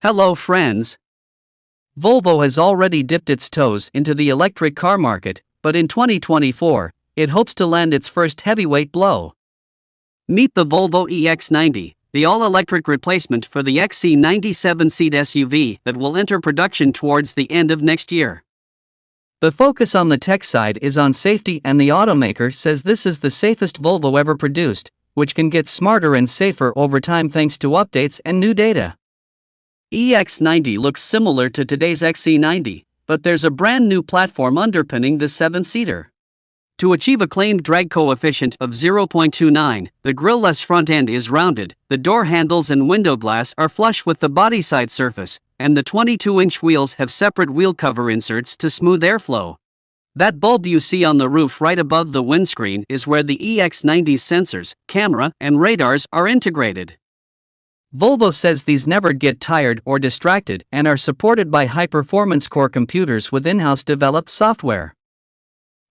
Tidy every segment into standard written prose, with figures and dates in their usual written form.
Hello friends. Volvo has already dipped its toes into the electric car market, but in 2024, it hopes to land its first heavyweight blow. Meet the Volvo EX90, the all-electric replacement for the XC90 7-seat SUV that will enter production towards the end of next year. The focus on the tech side is on safety, and the automaker says this is the safest Volvo ever produced, which can get smarter and safer over time thanks to updates and new data. EX90 looks similar to today's XC90, but there's a brand new platform underpinning the 7-seater. To achieve a claimed drag coefficient of 0.29, the grille-less front end is rounded, the door handles and window glass are flush with the body side surface, and the 22-inch wheels have separate wheel cover inserts to smooth airflow. That bulb you see on the roof right above the windscreen is where the EX90's sensors, camera, and radars are integrated. Volvo says these never get tired or distracted and are supported by high-performance core computers with in-house developed software.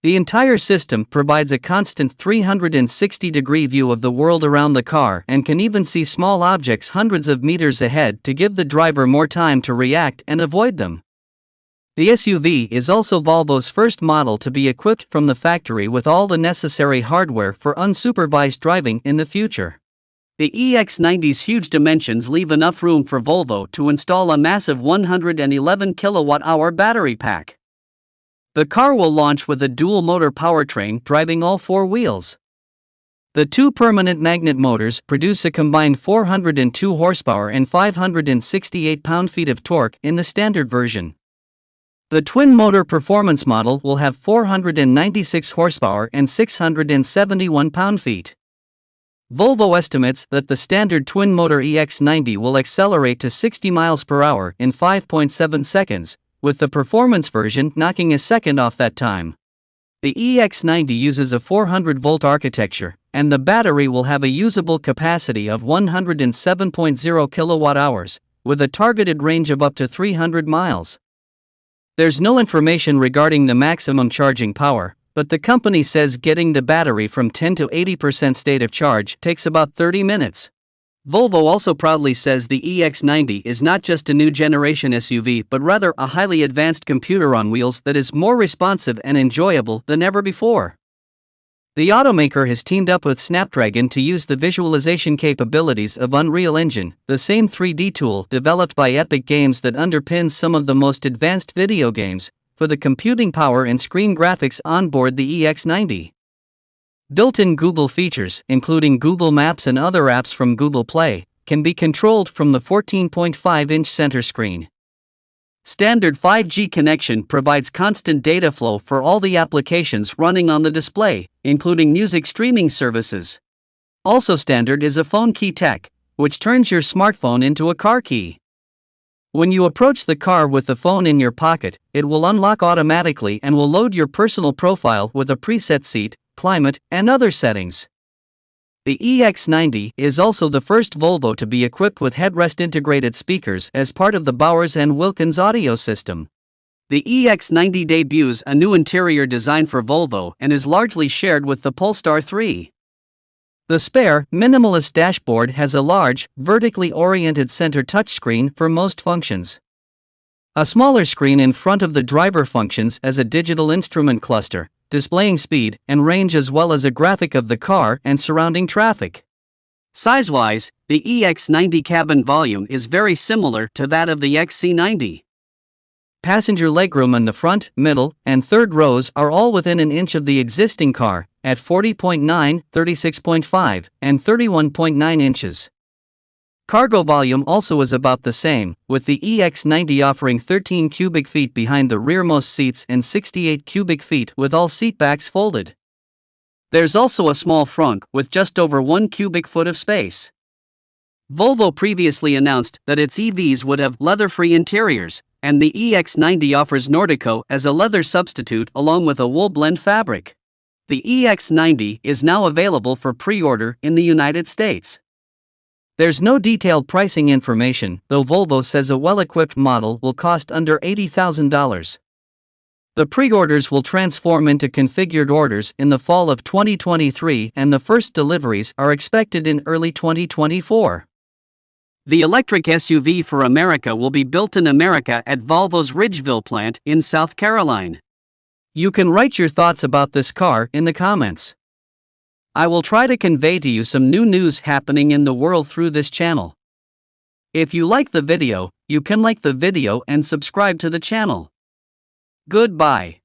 The entire system provides a constant 360-degree view of the world around the car and can even see small objects hundreds of meters ahead to give the driver more time to react and avoid them. The SUV is also Volvo's first model to be equipped from the factory with all the necessary hardware for unsupervised driving in the future. The EX90's huge dimensions leave enough room for Volvo to install a massive 111 kilowatt-hour battery pack. The car will launch with a dual-motor powertrain driving all four wheels. The two permanent magnet motors produce a combined 402 horsepower and 568 pound-feet of torque in the standard version. The twin-motor performance model will have 496 horsepower and 671 pound-feet. Volvo estimates that the standard twin-motor EX90 will accelerate to 60 miles per hour in 5.7 seconds, with the performance version knocking a second off that time. The EX90 uses a 400-volt architecture, and the battery will have a usable capacity of 107.0 kilowatt-hours, with a targeted range of up to 300 miles. There's no information regarding the maximum charging power, but the company says getting the battery from 10 to 80% state of charge takes about 30 minutes. Volvo also proudly says the EX90 is not just a new generation SUV but rather a highly advanced computer on wheels that is more responsive and enjoyable than ever before. The automaker has teamed up with Snapdragon to use the visualization capabilities of Unreal Engine, the same 3D tool developed by Epic Games that underpins some of the most advanced video games, for the computing power and screen graphics on board the EX90. Built-in Google features, including Google Maps and other apps from Google Play, can be controlled from the 14.5-inch center screen. Standard 5G connection provides constant data flow for all the applications running on the display, including music streaming services. Also standard is a phone key tech, which turns your smartphone into a car key. When you approach the car with the phone in your pocket, it will unlock automatically and will load your personal profile with a preset seat, climate, and other settings. The EX90 is also the first Volvo to be equipped with headrest-integrated speakers as part of the Bowers & Wilkins audio system. The EX90 debuts a new interior design for Volvo and is largely shared with the Polestar 3. The spare, minimalist dashboard has a large, vertically oriented center touchscreen for most functions. A smaller screen in front of the driver functions as a digital instrument cluster, displaying speed and range as well as a graphic of the car and surrounding traffic. Size-wise, the EX90 cabin volume is very similar to that of the XC90. Passenger legroom in the front, middle, and third rows are all within an inch of the existing car, at 40.9, 36.5, and 31.9 inches. Cargo volume also is about the same, with the EX90 offering 13 cubic feet behind the rearmost seats and 68 cubic feet with all seatbacks folded. There's also a small frunk with just over 1 cubic foot of space. Volvo previously announced that its EVs would have leather-free interiors, and the EX90 offers Nordico as a leather substitute along with a wool blend fabric. The EX90 is now available for pre-order in the United States. There's no detailed pricing information, though Volvo says a well-equipped model will cost under $80,000. The pre-orders will transform into configured orders in the fall of 2023 and the first deliveries are expected in early 2024. The electric SUV for America will be built in America at Volvo's Ridgeville plant in South Carolina. You can write your thoughts about this car in the comments. I will try to convey to you some new news happening in the world through this channel. If you like the video, you can like the video and subscribe to the channel. Goodbye.